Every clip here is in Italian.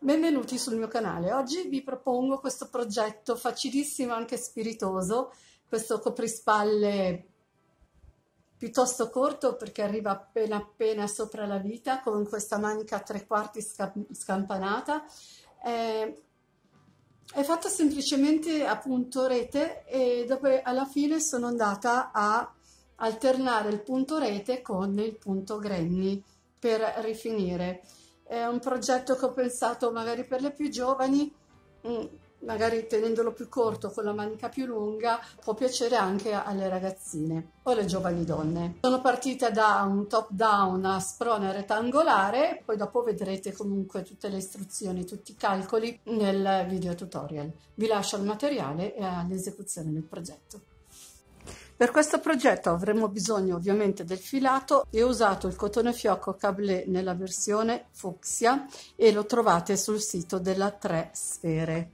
Benvenuti sul mio canale. Oggi vi propongo questo progetto facilissimo, anche spiritoso, questo coprispalle piuttosto corto perché arriva appena appena sopra la vita, con questa manica a 3/4 scampanata. È fatta semplicemente a punto rete e dopo alla fine sono andata a alternare il punto rete con il punto granny per rifinire. È un progetto che ho pensato magari per le più giovani, magari tenendolo più corto con la manica più lunga, può piacere anche alle ragazzine o alle giovani donne. Sono partita da un top down a sprone rettangolare, poi dopo vedrete comunque tutte le istruzioni, tutti i calcoli nel video tutorial. Vi lascio il materiale e all'esecuzione del progetto. Per questo progetto avremo bisogno ovviamente del filato e ho usato il cotone fiocco Cablé nella versione fucsia e lo trovate sul sito della 3 Sfere.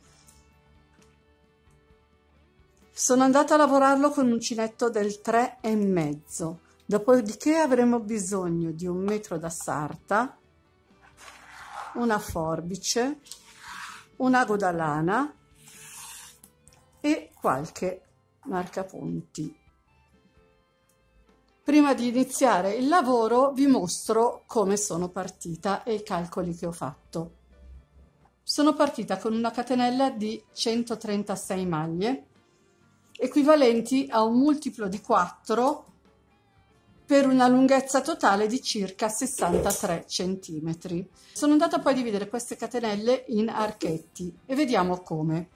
Sono andata a lavorarlo con uncinetto del 3,5, dopodiché avremo bisogno di 1 metro da sarta, una forbice, un ago da lana e qualche marcapunti. Prima di iniziare il lavoro vi mostro come sono partita e i calcoli che ho fatto. Sono partita con una catenella di 136 maglie, equivalenti a un multiplo di 4 per una lunghezza totale di circa 63 cm. Sono andata poi a dividere queste catenelle in archetti e vediamo come.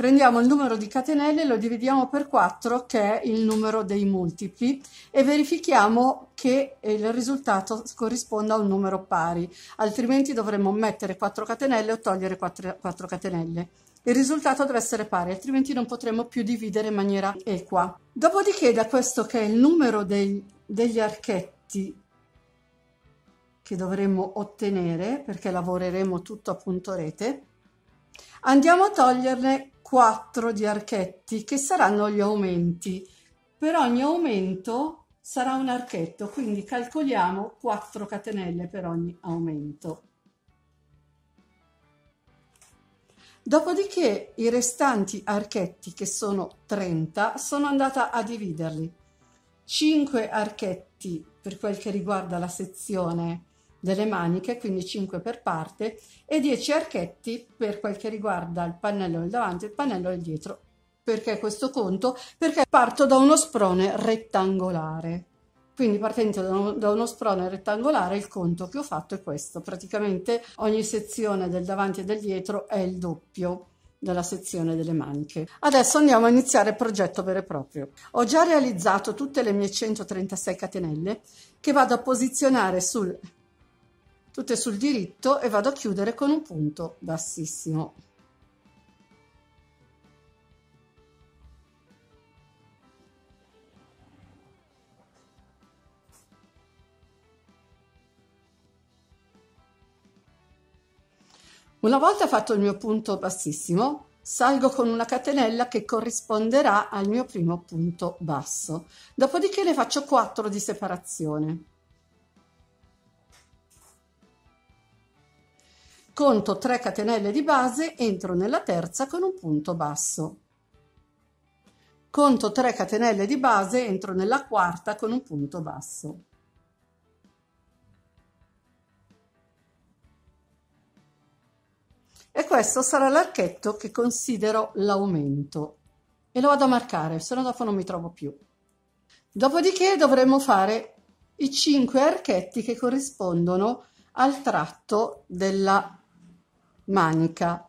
Prendiamo il numero di catenelle, lo dividiamo per 4, che è il numero dei multipli, e verifichiamo che il risultato corrisponda a un numero pari, altrimenti dovremmo mettere 4 catenelle o togliere 4 catenelle. Il risultato deve essere pari, altrimenti non potremo più dividere in maniera equa. Dopodiché, da questo che è il numero degli archetti che dovremmo ottenere, perché lavoreremo tutto a punto rete, andiamo a toglierne 4 di archetti che saranno gli aumenti. Per ogni aumento sarà un archetto, quindi calcoliamo 4 catenelle per ogni aumento. Dopodiché i restanti archetti, che sono 30, sono andata a dividerli. 5 archetti per quel che riguarda la sezione delle maniche, quindi 5 per parte, e 10 archetti per quel che riguarda il pannello del davanti e il pannello del dietro. Perché questo conto? Perché parto da uno sprone rettangolare. Quindi partendo da uno sprone rettangolare il conto che ho fatto è questo. Praticamente ogni sezione del davanti e del dietro è il doppio della sezione delle maniche. Adesso andiamo a iniziare il progetto vero e proprio. Ho già realizzato tutte le mie 136 catenelle che vado a posizionare tutte sul diritto e vado a chiudere con un punto bassissimo. Una volta fatto il mio punto bassissimo, salgo con una catenella che corrisponderà al mio primo punto basso. Dopodiché ne faccio 4 di separazione. Conto 3 catenelle di base, entro nella terza con un punto basso. Conto 3 catenelle di base, entro nella quarta con un punto basso. E questo sarà l'archetto che considero l'aumento e lo vado a marcare, se no dopo non mi trovo più. Dopodiché dovremo fare i 5 archetti che corrispondono al tratto della manica.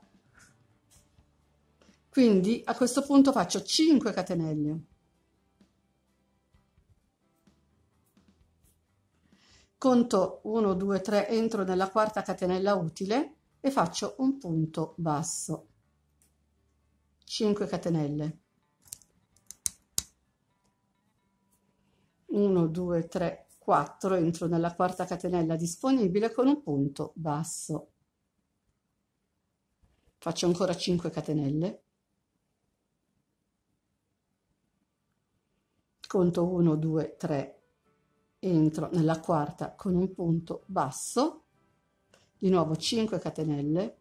Quindi a questo punto faccio 5 catenelle, conto 1 2 3, entro nella quarta catenella utile e faccio un punto basso, 5 catenelle, 1 2 3 4, entro nella quarta catenella disponibile con un punto basso, faccio ancora 5 catenelle, conto 1 2 3, entro nella quarta con un punto basso, di nuovo 5 catenelle,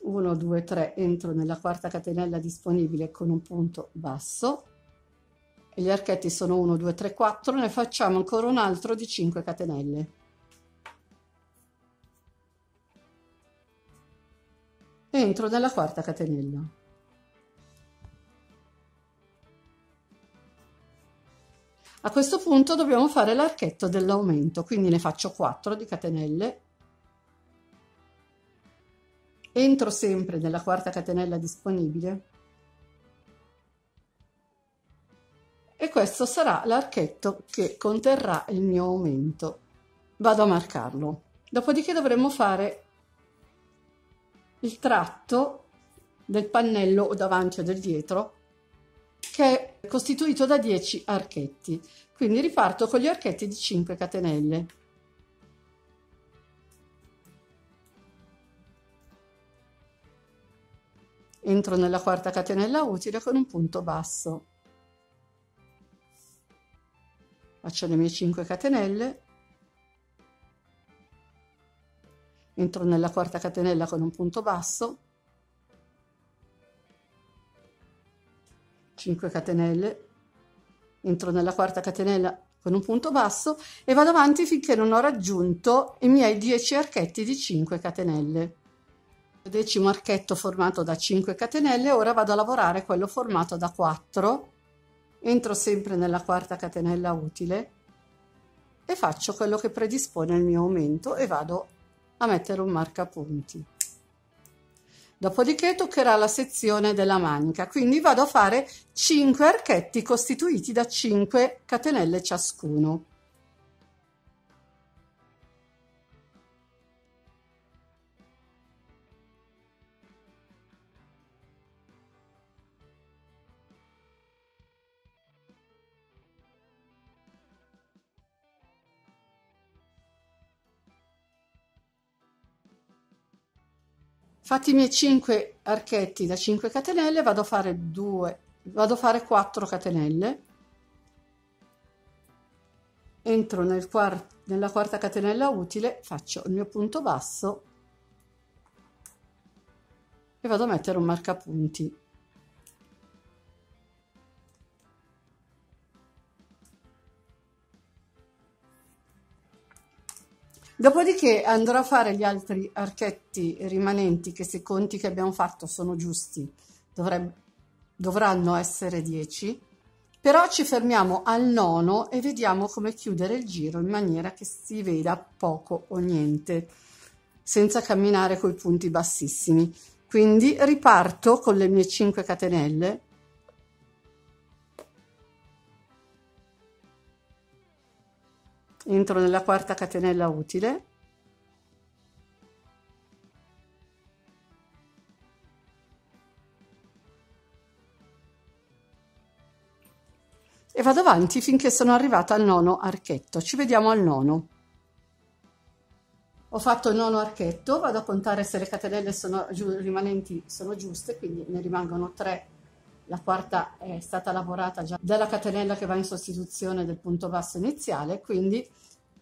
1, 2, 3, entro nella quarta catenella disponibile con un punto basso, e gli archetti sono 1, 2, 3, 4, ne facciamo ancora un altro di 5 catenelle. Entro nella quarta catenella. A questo punto dobbiamo fare l'archetto dell'aumento, quindi ne faccio 4 di catenelle, entro sempre nella quarta catenella disponibile e questo sarà l'archetto che conterrà il mio aumento. Vado a marcarlo. Dopodiché dovremo fare il tratto del pannello o davanti o del dietro, che è costituito da 10 archetti. Quindi riparto con gli archetti di 5 catenelle. Entro nella quarta catenella utile con un punto basso. Faccio le mie 5 catenelle. Entro nella quarta catenella con un punto basso. 5 catenelle, entro nella quarta catenella con un punto basso e vado avanti finché non ho raggiunto i miei 10 archetti di 5 catenelle. Il 10° archetto formato da 5 catenelle, ora vado a lavorare quello formato da 4, entro sempre nella quarta catenella utile e faccio quello che predispone il mio aumento e vado a mettere un marcapunti. Dopodiché toccherà la sezione della manica, quindi vado a fare 5 archetti costituiti da 5 catenelle ciascuno. Fatti i miei 5 archetti da 5 catenelle, vado a fare 4 catenelle, entro nella quarta catenella utile, faccio il mio punto basso e vado a mettere un marcapunti. Dopodiché andrò a fare gli altri archetti rimanenti che, se i conti che abbiamo fatto sono giusti, dovranno essere 10, però ci fermiamo al 9° e vediamo come chiudere il giro in maniera che si veda poco o niente, senza camminare coi punti bassissimi. Quindi riparto con le mie 5 catenelle, entro nella quarta catenella utile e vado avanti finché sono arrivata al 9° archetto. Ci vediamo al 9°. Ho fatto il 9° archetto, vado a contare se le catenelle rimanenti sono giuste, quindi ne rimangono 3. La quarta è stata lavorata già dalla catenella che va in sostituzione del punto basso iniziale, quindi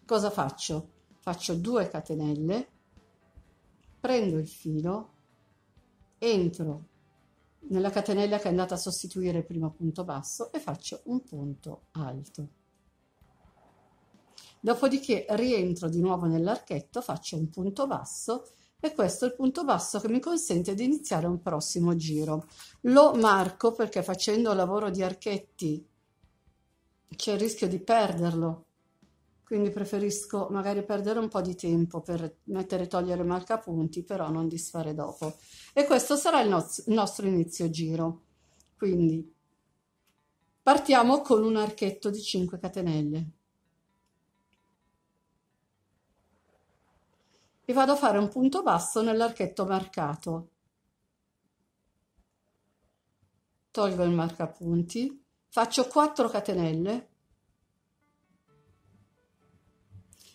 cosa faccio? Faccio 2 catenelle, prendo il filo, entro nella catenella che è andata a sostituire il primo punto basso e faccio un punto alto. Dopodiché rientro di nuovo nell'archetto, faccio un punto basso e questo è il punto basso che mi consente di iniziare un prossimo giro. Lo marco perché facendo lavoro di archetti c'è il rischio di perderlo, quindi preferisco magari perdere un po' di tempo per mettere e togliere il marcapunti, però non disfare dopo. E questo sarà il nostro inizio giro. Quindi partiamo con un archetto di 5 catenelle. E vado a fare un punto basso nell'archetto marcato. Tolgo il marcapunti, faccio 4 catenelle,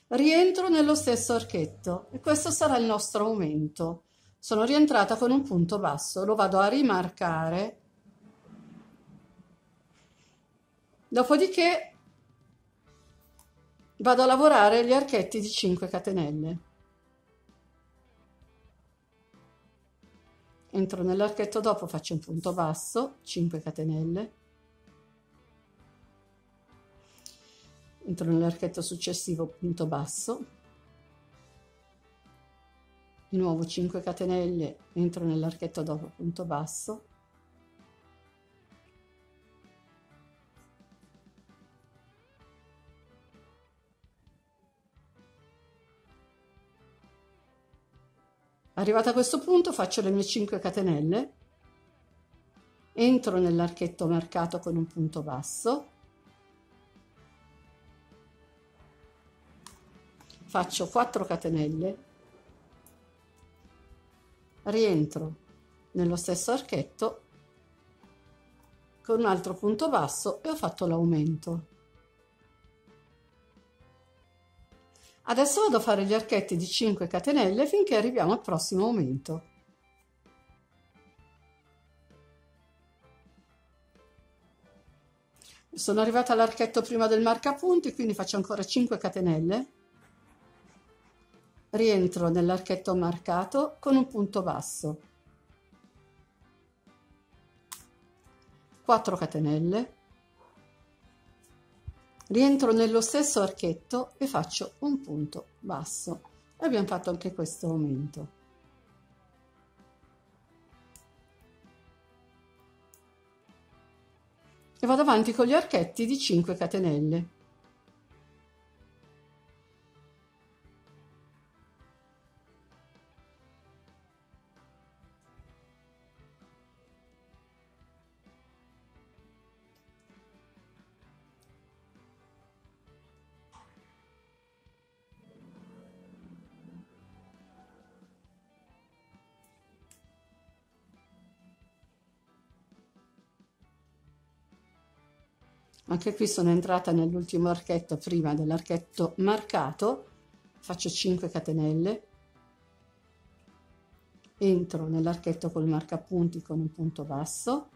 rientro nello stesso archetto e questo sarà il nostro aumento. Sono rientrata con un punto basso, lo vado a rimarcare, dopodiché vado a lavorare gli archetti di 5 catenelle. entro nell'archetto dopo, faccio un punto basso, 5 catenelle, entro nell'archetto successivo, punto basso, di nuovo 5 catenelle, entro nell'archetto dopo, punto basso, arrivata a questo punto faccio le mie 5 catenelle, entro nell'archetto marcato con un punto basso, faccio 4 catenelle, rientro nello stesso archetto con un altro punto basso e ho fatto l'aumento. Adesso vado a fare gli archetti di 5 catenelle finché arriviamo al prossimo aumento. Sono arrivata all'archetto prima del marcapunti, quindi faccio ancora 5 catenelle, rientro nell'archetto marcato con un punto basso, 4 catenelle, rientro nello stesso archetto e faccio un punto basso. E abbiamo fatto anche questo aumento. E vado avanti con gli archetti di 5 catenelle. Anche qui sono entrata nell'ultimo archetto prima dell'archetto marcato, faccio 5 catenelle, entro nell'archetto col marcapunti con un punto basso,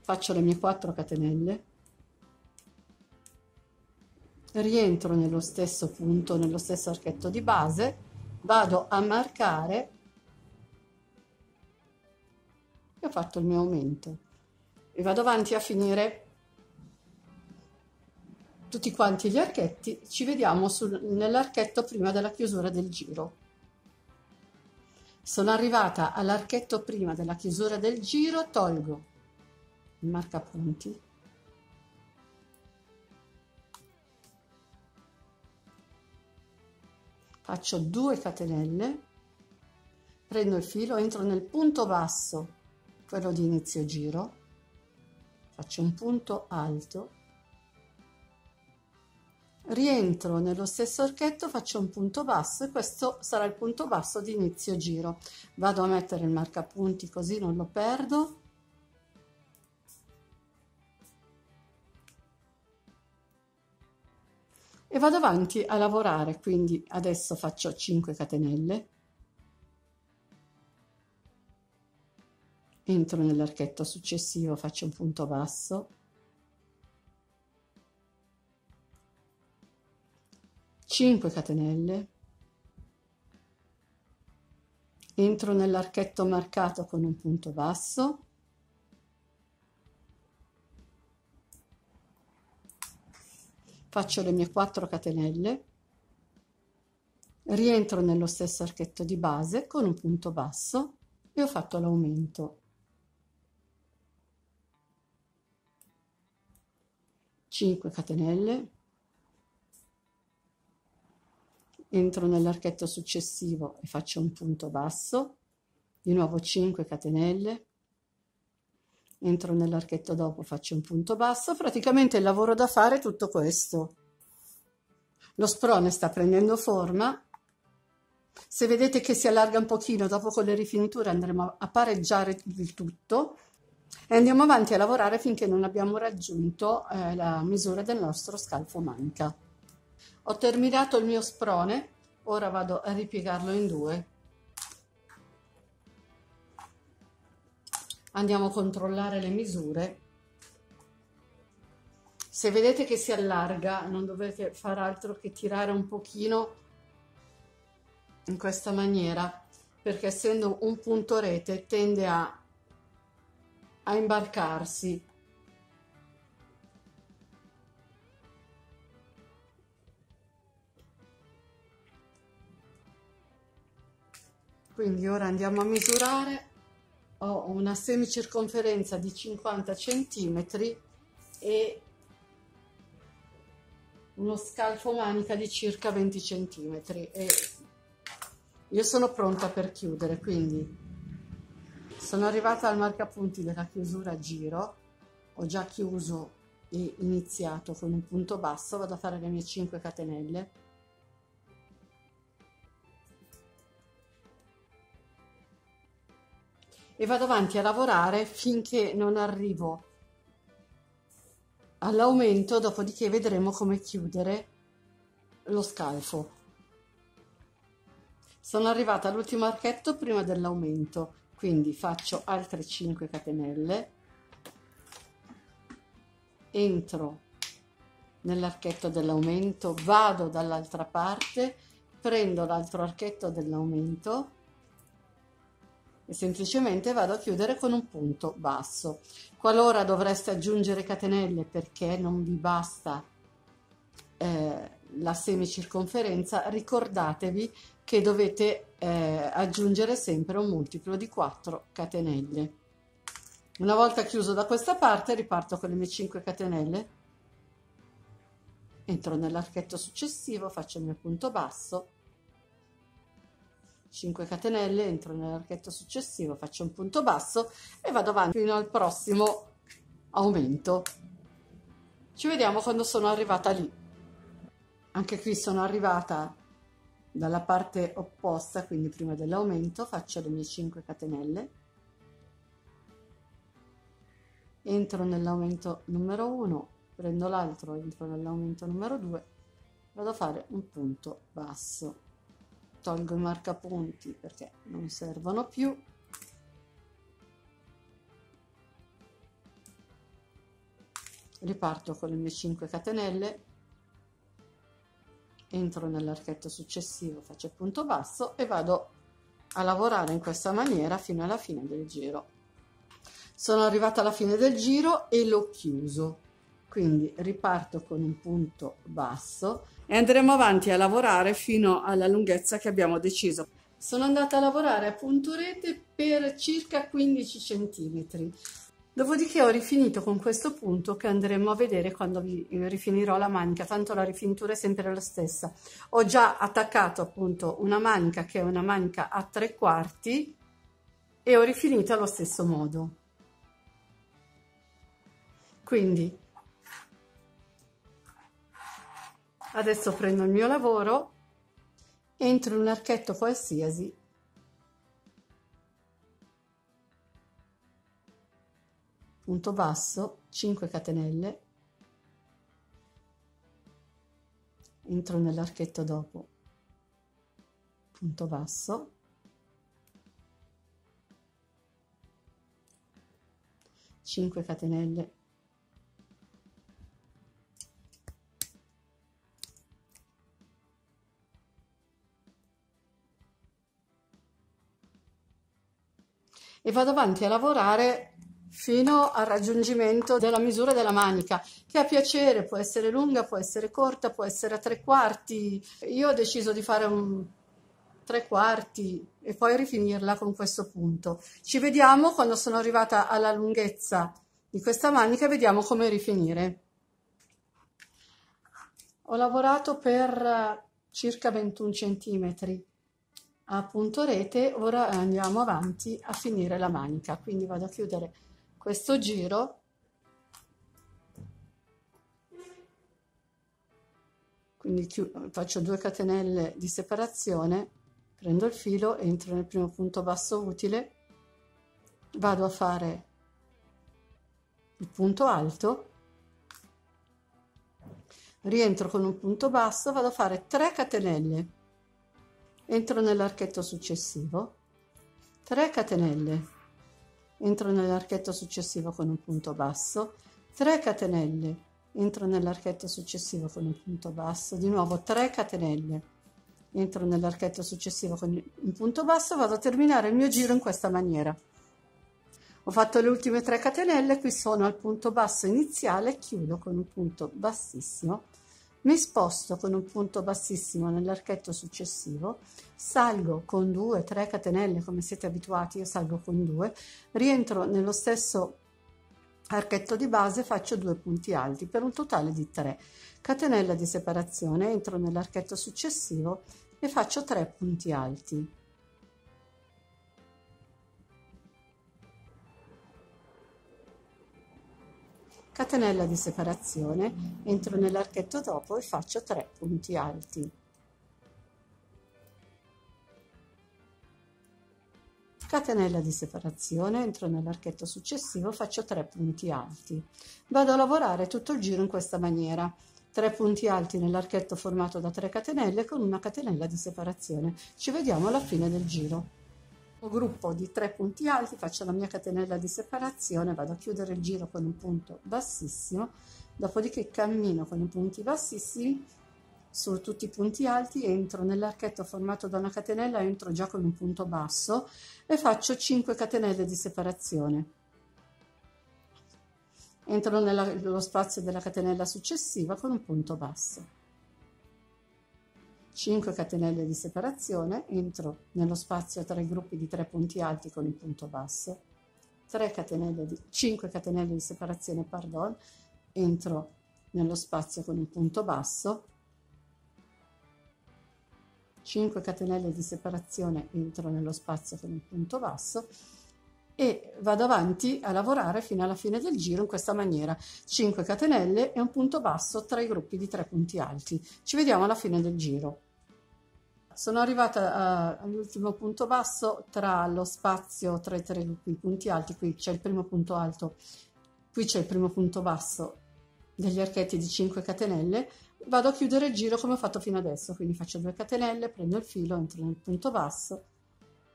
faccio le mie 4 catenelle, rientro nello stesso punto, nello stesso archetto di base, vado a marcare e ho fatto il mio aumento e vado avanti a finire tutti quanti gli archetti. Ci vediamo nell'archetto prima della chiusura del giro. Sono arrivata all'archetto prima della chiusura del giro, tolgo il marcapunti, faccio 2 catenelle, prendo il filo, entro nel punto basso, quello di inizio giro, faccio un punto alto, rientro nello stesso archetto, faccio un punto basso e questo sarà il punto basso di inizio giro. Vado a mettere il marcapunti così non lo perdo. E vado avanti a lavorare, quindi adesso faccio 5 catenelle, entro nell'archetto successivo, faccio un punto basso, 5 catenelle, entro nell'archetto marcato con un punto basso, faccio le mie 4 catenelle, rientro nello stesso archetto di base con un punto basso e ho fatto l'aumento. 5 catenelle, entro nell'archetto successivo e faccio un punto basso, di nuovo 5 catenelle, entro nell'archetto dopo, faccio un punto basso. Praticamente il lavoro da fare è tutto questo. Lo sprone sta prendendo forma, se vedete che si allarga un pochino, dopo con le rifiniture andremo a pareggiare il tutto e andiamo avanti a lavorare finché non abbiamo raggiunto la misura del nostro scalfo manica. Ho terminato il mio sprone, ora vado a ripiegarlo in 2. Andiamo a controllare le misure. Se vedete che si allarga, non dovete far altro che tirare un pochino in questa maniera, perché essendo un punto rete tende a imbarcarsi. Quindi ora andiamo a misurare. Ho una semicirconferenza di 50 centimetri e uno scalfo manica di circa 20 centimetri e io sono pronta per chiudere, quindi sono arrivata al marcapunti della chiusura a giro, ho già chiuso e iniziato con un punto basso, vado a fare le mie 5 catenelle. E vado avanti a lavorare finché non arrivo all'aumento, dopodiché vedremo come chiudere lo scalfo. Sono arrivata all'ultimo archetto prima dell'aumento, quindi faccio altre 5 catenelle, entro nell'archetto dell'aumento, vado dall'altra parte, prendo l'altro archetto dell'aumento e semplicemente vado a chiudere con un punto basso. Qualora dovreste aggiungere catenelle perché non vi basta la semicirconferenza, ricordatevi che dovete aggiungere sempre un multiplo di 4 catenelle. Una volta chiuso da questa parte riparto con le mie 5 catenelle, entro nell'archetto successivo, faccio il mio punto basso, 5 catenelle, entro nell'archetto successivo, faccio un punto basso e vado avanti fino al prossimo aumento. Ci vediamo quando sono arrivata lì. Anche qui sono arrivata dalla parte opposta, quindi prima dell'aumento faccio le mie 5 catenelle, entro nell'aumento numero 1, prendo l'altro, entro nell'aumento numero 2, vado a fare un punto basso. Tolgo i marcapunti perché non servono più, riparto con le mie 5 catenelle, entro nell'archetto successivo, faccio il punto basso e vado a lavorare in questa maniera fino alla fine del giro. Sono arrivata alla fine del giro e l'ho chiuso, quindi riparto con un punto basso e andremo avanti a lavorare fino alla lunghezza che abbiamo deciso. Sono andata a lavorare a punto rete per circa 15 centimetri. Dopodiché ho rifinito con questo punto che andremo a vedere quando vi rifinirò la manica, tanto la rifinitura è sempre la stessa. Ho già attaccato appunto una manica che è una manica a 3/4 e ho rifinito allo stesso modo. Quindi adesso prendo il mio lavoro, entro in un archetto qualsiasi, punto basso, 5 catenelle, entro nell'archetto dopo, punto basso, 5 catenelle, e vado avanti a lavorare fino al raggiungimento della misura della manica, che a piacere può essere lunga, può essere corta, può essere a 3/4. Io ho deciso di fare un 3/4 e poi rifinirla con questo punto. Ci vediamo quando sono arrivata alla lunghezza di questa manica e vediamo come rifinire. Ho lavorato per circa 21 centimetri a punto rete, ora andiamo avanti a finire la manica, quindi vado a chiudere questo giro, quindi faccio 2 catenelle di separazione, prendo il filo, entro nel primo punto basso utile, vado a fare il punto alto, rientro con un punto basso, vado a fare 3 catenelle, entro nell'archetto successivo, 3 catenelle, entro nell'archetto successivo con un punto basso, 3 catenelle, entro nell'archetto successivo con un punto basso, di nuovo 3 catenelle, entro nell'archetto successivo con un punto basso, vado a terminare il mio giro in questa maniera. Ho fatto le ultime 3 catenelle, qui sono al punto basso iniziale, chiudo con un punto bassissimo, mi sposto con un punto bassissimo nell'archetto successivo, salgo con 2-3 catenelle come siete abituati, io salgo con 2, rientro nello stesso archetto di base, faccio 2 punti alti per un totale di 3. Catenella di separazione, entro nell'archetto successivo e faccio 3 punti alti. Catenella di separazione, entro nell'archetto dopo e faccio 3 punti alti. Catenella di separazione, entro nell'archetto successivo, faccio 3 punti alti. Vado a lavorare tutto il giro in questa maniera. 3 punti alti nell'archetto formato da 3 catenelle con una catenella di separazione. Ci vediamo alla fine del giro. Gruppo di 3 punti alti, faccio la mia catenella di separazione, vado a chiudere il giro con un punto bassissimo, dopodiché cammino con i punti bassissimi su tutti i punti alti, entro nell'archetto formato da una catenella, entro già con un punto basso e faccio 5 catenelle di separazione. Entro nello spazio della catenella successiva con un punto basso. 5 catenelle di separazione, entro nello spazio tra i gruppi di 3 punti alti con il punto basso, 5 catenelle di separazione, pardon, entro nello spazio con il punto basso, 5 catenelle di separazione, entro nello spazio con il punto basso e vado avanti a lavorare fino alla fine del giro in questa maniera, 5 catenelle e un punto basso tra i gruppi di 3 punti alti. Ci vediamo alla fine del giro. Sono arrivata all'ultimo punto basso tra lo spazio tra i 3 gruppi punti alti, qui c'è il primo punto alto, qui c'è il primo punto basso degli archetti di 5 catenelle, vado a chiudere il giro come ho fatto fino adesso, quindi faccio 2 catenelle, prendo il filo, entro nel punto basso,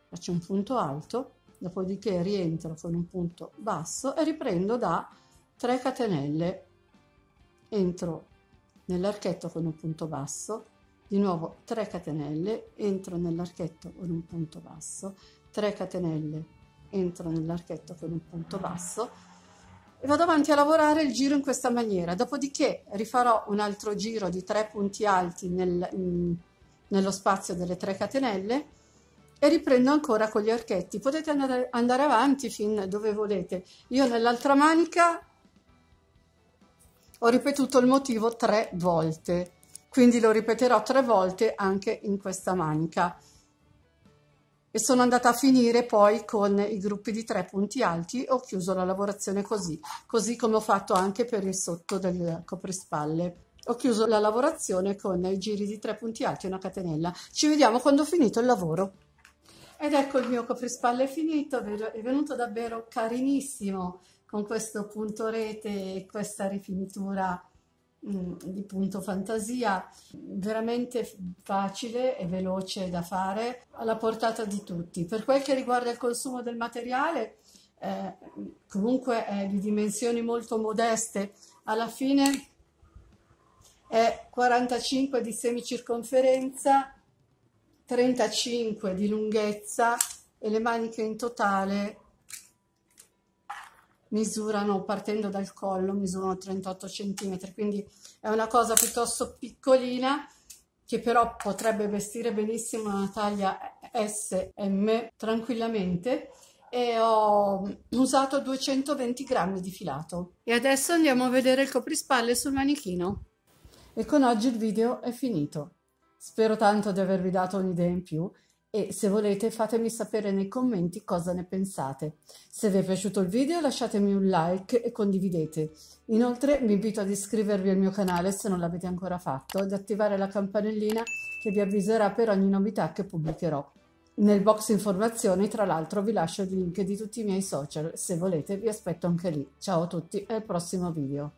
faccio un punto alto, dopodiché rientro con un punto basso e riprendo da 3 catenelle, entro nell'archetto con un punto basso, di nuovo 3 catenelle, entro nell'archetto con un punto basso, 3 catenelle, entro nell'archetto con un punto basso e vado avanti a lavorare il giro in questa maniera. Dopodiché rifarò un altro giro di 3 punti alti nello spazio delle 3 catenelle e riprendo ancora con gli archetti. Potete andare avanti fin dove volete. Io nell'altra manica ho ripetuto il motivo 3 volte. Quindi lo ripeterò 3 volte anche in questa manica e sono andata a finire poi con i gruppi di 3 punti alti. Ho chiuso la lavorazione così come ho fatto anche per il sotto del coprispalle. Ho chiuso la lavorazione con i giri di 3 punti alti e una catenella. Ci vediamo quando ho finito il lavoro. Ed ecco il mio coprispalle finito, è venuto davvero carinissimo con questo punto rete e questa rifinitura di punto fantasia, veramente facile e veloce da fare, alla portata di tutti. Per quel che riguarda il consumo del materiale, comunque è di dimensioni molto modeste, alla fine è 45 di semicirconferenza, 35 di lunghezza e le maniche in totale misurano, partendo dal collo, misurano 38 cm, quindi è una cosa piuttosto piccolina che però potrebbe vestire benissimo una taglia SM tranquillamente, e ho usato 220 grammi di filato. E adesso andiamo a vedere il coprispalle sul manichino. E con oggi il video è finito. Spero tanto di avervi dato un'idea in più e se volete fatemi sapere nei commenti cosa ne pensate. Se vi è piaciuto il video lasciatemi un like e condividete. Inoltre vi invito ad iscrivervi al mio canale se non l'avete ancora fatto, ad attivare la campanellina che vi avviserà per ogni novità che pubblicherò. Nel box informazioni tra l'altro vi lascio il link di tutti i miei social, se volete vi aspetto anche lì. Ciao a tutti e al prossimo video.